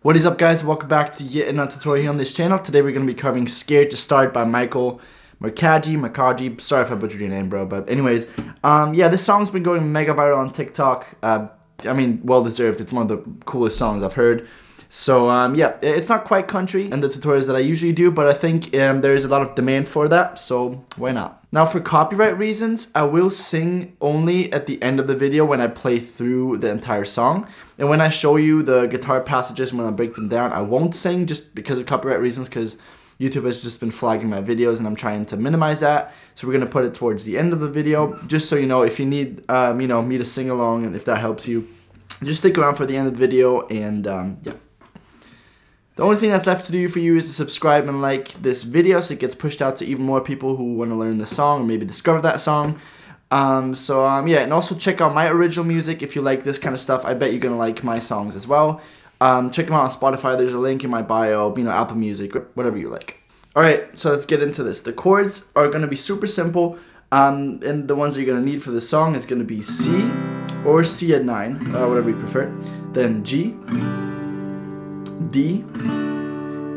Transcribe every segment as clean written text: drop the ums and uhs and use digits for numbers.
What is up, guys? Welcome back to yet another tutorial here on this channel. Today we're going to be covering Scared to Start by Michael Marcagi. Sorry if I butchered your name, bro, but anyways, yeah, this song's been going mega viral on TikTok. I mean, well deserved. It's one of the coolest songs I've heard. So yeah, it's not quite country and the tutorials that I usually do, but I think there's a lot of demand for that, so why not? Now, for copyright reasons, I will sing only at the end of the video when I play through the entire song. And when I show you the guitar passages, when I break them down, I won't sing just because of copyright reasons, because YouTube has just been flagging my videos and I'm trying to minimize that. So we're going to put it towards the end of the video, just so you know, if you need me to sing along and if that helps you, just stick around for the end of the video. And yeah. The only thing that's left to do for you is to subscribe and like this video so it gets pushed out to even more people who want to learn the song or maybe discover that song. Yeah, and also check out my original music if you like this kind of stuff. I bet you're going to like my songs as well. Check them out on Spotify. There's a link in my bio, Apple Music, whatever you like. Alright, so let's get into this. The chords are going to be super simple, and the ones that you're going to need for the song is going to be C or C at 9, whatever you prefer. Then G, D,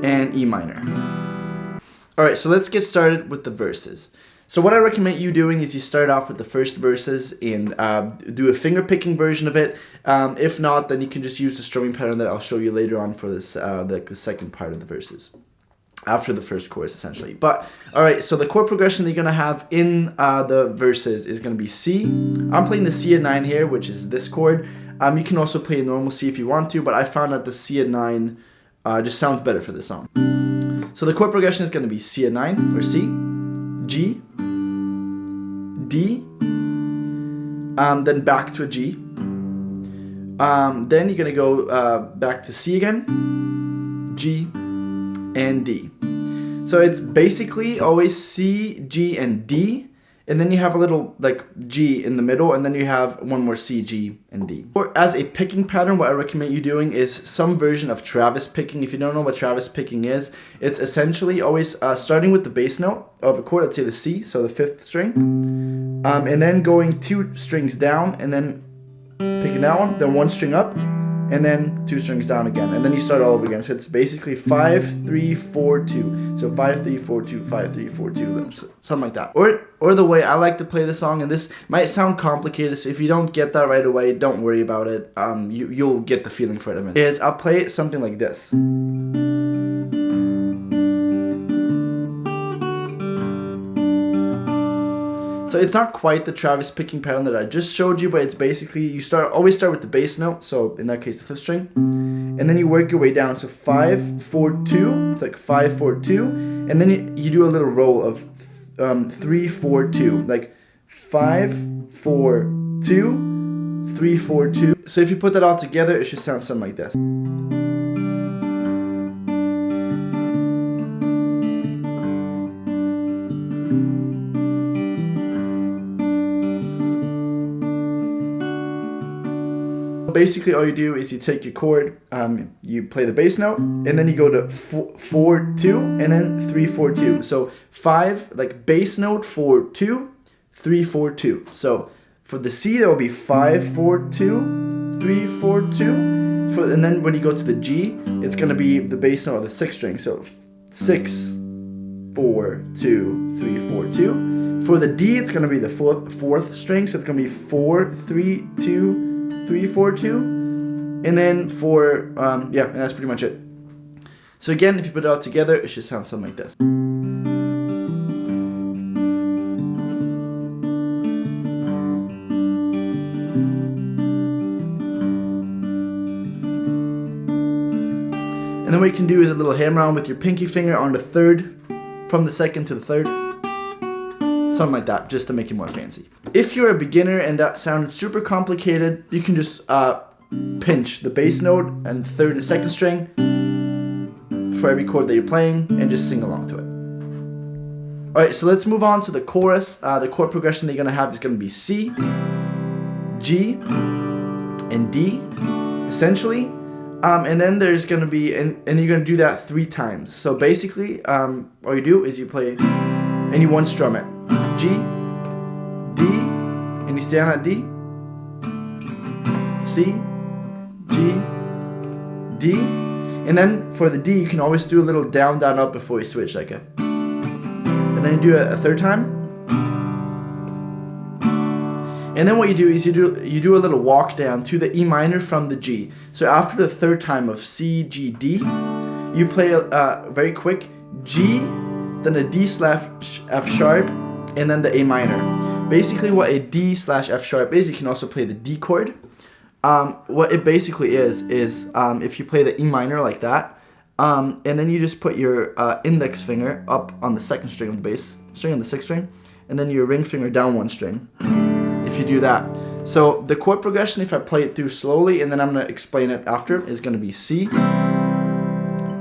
and E minor. Alright, so let's get started with the verses. So what I recommend you doing is you start off with the first verses and do a finger picking version of it. If not, then you can just use the strumming pattern that I'll show you later on for this, the second part of the verses. After the first chorus, essentially. But, alright, so the chord progression that you're going to have in the verses is going to be C. I'm playing the C at 9 here, which is this chord. You can also play a normal C if you want to, but I found that the C at 9 just sounds better for this song. So the chord progression is going to be C at 9, or C, G, D, then back to a G. Then you're going to go back to C again, G, and D. So it's basically always C, G, and D, and then you have a little like G in the middle, and then you have one more C, G, and D. Or as a picking pattern, what I recommend you doing is some version of Travis picking. If you don't know what Travis picking is, it's essentially always starting with the bass note of a chord, let's say the C, so the 5th string, and then going 2 strings down, and then picking that one, then 1 string up, and then 2 strings down again, and then you start all over again. So it's basically 5, 3, 4, 2. So 5, 3, 4, 2, 5, 3, 4, 2, something like that. Or the way I like to play the song, and this might sound complicated, so if you don't get that right away, don't worry about it. You'll get the feeling for it in a minute. Is I'll play it something like this. So it's not quite the Travis picking pattern that I just showed you, but it's basically you always start with the bass note, so in that case the 5th string, and then you work your way down. So 5, 4, 2. It's like 5, 4, 2, and then you do a little roll of 3, 4, 2, like 5, 4, 2, 3, 4, 2. So if you put that all together, it should sound something like this. Basically, all you do is you take your chord, you play the bass note, and then you go to 4, 2, and then 3, 4, 2. So 5, like bass note, 4, 2, 3, 4, 2. So for the C, that will be 5, 4, 2, 3, 4, 2. And then when you go to the G, it's going to be the bass note of the 6th string. So 6, 4, 2, 3, 4, 2. For the D, it's going to be the 4th string. So it's going to be 4, 3, 2, 3, 4, 2, and then for yeah, and that's pretty much it. So again, if you put it all together, it should sound something like this. And then what you can do is a little hammer on with your pinky finger on the 3rd, from the 2nd to the 3rd. Something like that, just to make it more fancy. If you're a beginner and that sounds super complicated, you can just pinch the bass note and 3rd and 2nd string for every chord that you're playing and just sing along to it. Alright, so let's move on to the chorus. The chord progression that you're going to have is going to be C, G, and D, essentially. And then there's going to be, and you're going to do that 3 times. So basically, all you do is you play, and you 1 strum it. G, D, and you stay on that D, C, G, D, And then for the D, you can always do a little down, down, up before you switch, like a, and then you do it a third time. And then what you do is you do a little walk down to the E minor from the G. So after the third time of C, G, D, you play very quick G, then a D slash F sharp, and then the A minor. Basically what a D slash F sharp is, you can also play the D chord. What it basically is if you play the E minor like that, and then you just put your index finger up on the second string of the bass string on the sixth string, and then your ring finger down one string. If you do that. So the chord progression, if I play it through slowly, and then I'm going to explain it after, is going to be C,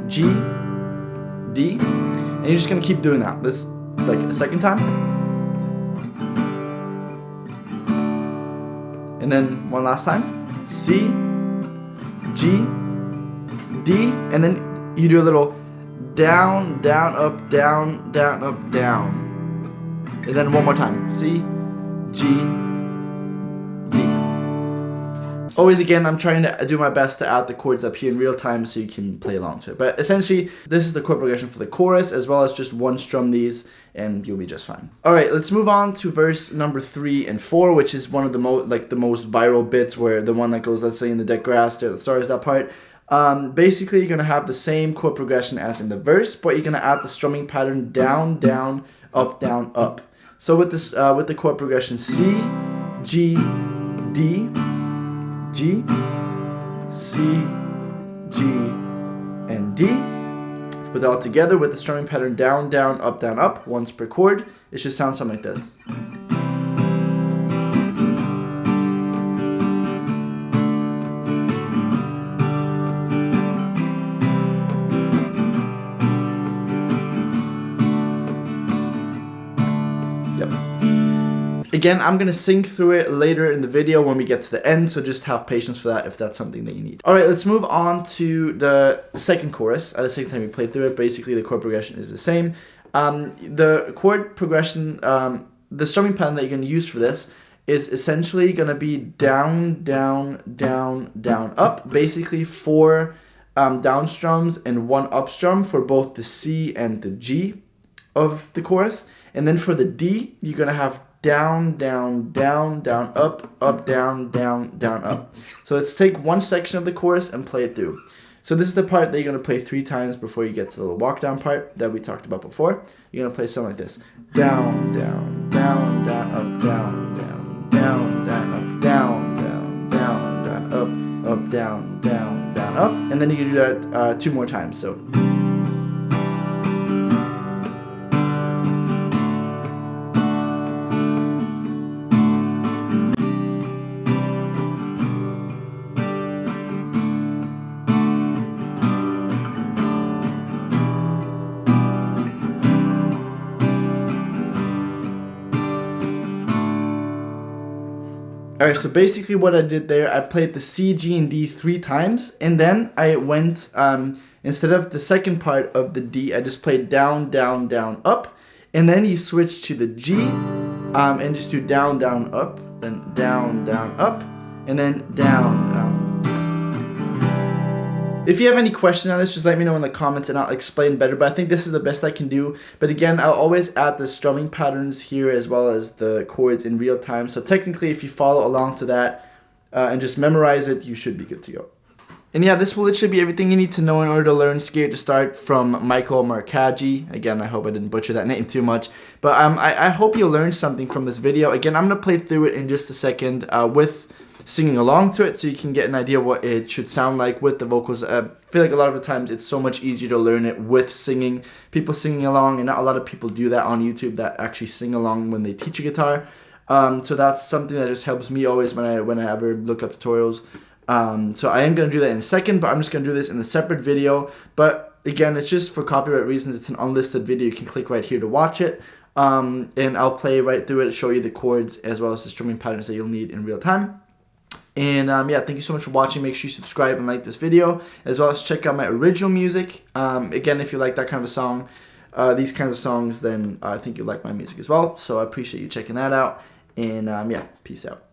G, D, and you're just going to keep doing that. This like a second time. And then one last time. C, G, D, and then you do a little down, down, up, down, down, up, down. And then one more time. C, G, D. Always again, I'm trying to do my best to add the chords up here in real time so you can play along to it. But essentially, this is the chord progression for the chorus, as well as just one strum these, and you'll be just fine. All right, let's move on to verse number 3 and 4, which is one of the most viral bits, where the one that goes, let's say, in the dead grass, there the stars, that part. Basically, you're gonna have the same chord progression as in the verse, but you're gonna add the strumming pattern down, down, up, down, up. So with this, with the chord progression C, G, D, G, C, G, and D. Put it all together with the strumming pattern down, down, up, once per chord. It should sound something like this. Again, I'm gonna sing through it later in the video when we get to the end, so just have patience for that if that's something that you need. Alright, let's move on to the second chorus. At the same time we play through it, basically the chord progression is the same. The chord progression, the strumming pattern that you're gonna use for this is essentially gonna be down, down, down, down, up. Basically 4 down strums and 1 up strum for both the C and the G of the chorus. And then for the D, you're gonna have down, down, down, down, up, down, down, down, up. So let's take one section of the chorus and play it through. So this is the part that you're going to play 3 times before you get to the little walk down part that we talked about before. You're going to play something like this. Down, down, down, down, up, down, down, down, down, up, down, down, down, down, up, down, down, down, up. And then you can do that 2 more times. So. Alright, so basically what I did there, I played the C, G, and D 3 times, and then I went, instead of the second part of the D, I just played down, down, down, up, and then you switch to the G, and just do down, down, up, then down, down, up, and then down, down. If you have any questions on this, just let me know in the comments and I'll explain better, but I think this is the best I can do. But again, I'll always add the strumming patterns here as well as the chords in real time. So technically, if you follow along to that and just memorize it, you should be good to go. And yeah, this will literally be everything you need to know in order to learn Scared to Start from Michael Marcagi. Again, I hope I didn't butcher that name too much. But I hope you learned something from this video. Again, I'm going to play through it in just a second with singing along to it so you can get an idea what it should sound like with the vocals. I feel like a lot of the times it's so much easier to learn it with singing, people singing along, and not a lot of people do that on YouTube that actually sing along when they teach a guitar. So that's something that just helps me always when I ever look up tutorials. So I am going to do that in a second, but I'm just going to do this in a separate video. But again, it's just for copyright reasons. It's an unlisted video. You can click right here to watch it. And I'll play right through it, show you the chords as well as the strumming patterns that you'll need in real time. And yeah, thank you so much for watching. Make sure you subscribe and like this video, as well as check out my original music. Again, if you like that kind of a song, these kinds of songs, then I think you'll like my music as well. So I appreciate you checking that out. And yeah, peace out.